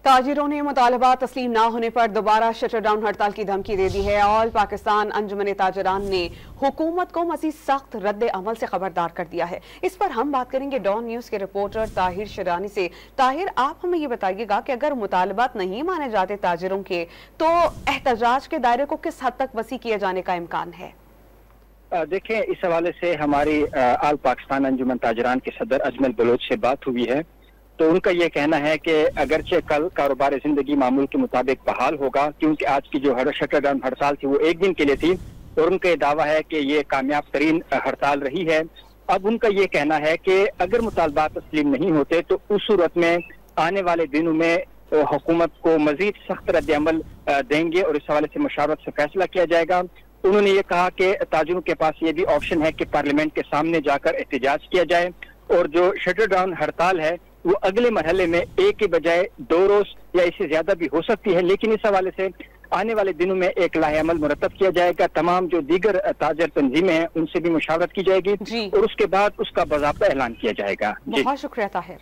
ताजिरों ने मुतालबा तस्लीम ना होने पर दोबारा शटर डाउन हड़ताल की धमकी दे दी है। ऑल पाकिस्तान अंजुमन ताजरान ने हुकूमत को मज़ीद सख्त रद्द अमल से खबरदार कर दिया है। इस पर हम बात करेंगे डॉन न्यूज़ के रिपोर्टर ताहिर शरानी से। ताहिर, आप हमें ये बताइएगा कि अगर मुतालबात नहीं माने जाते ताजिरों के, तो एहतजाज के दायरे को किस हद तक वसी किए जाने का इम्कान है? देखें, इस हवाले से हमारी आल पाकिस्तान अंजुमन ताजरान के सदर अजमल बलोच से बात हुई है, तो उनका ये कहना है कि अगरचे कल कारोबार जिंदगी मामूल के मुताबिक बहाल होगा, क्योंकि आज की जो शटर डाउन हड़ताल थी वो एक दिन के लिए थी और उनका ये दावा है कि ये कामयाब तरीन हड़ताल रही है। अब उनका ये कहना है कि अगर मुतालबात तस्लीम नहीं होते तो उस सूरत में आने वाले दिनों में हुकूमत को मजीद सख्त रद्द अमल देंगे और इस हवाले से मशावरत से फैसला किया जाएगा। उन्होंने ये कहा कि ताजिरों के पास ये भी ऑप्शन है कि पार्लियामेंट के सामने जाकर एहतजाज किया जाए और जो शटर डाउन हड़ताल है वो अगले मरहले में एक के बजाय 2 रोज या इससे ज्यादा भी हो सकती है, लेकिन इस हवाले से आने वाले दिनों में एक लाहेअमल मुरतब किया जाएगा। तमाम जो दीगर ताजर तंजीमें हैं उनसे भी मुशावरत की जाएगी और उसके बाद उसका बाज़ाब्ता ऐलान किया जाएगा। बहुत शुक्रिया ताहिर।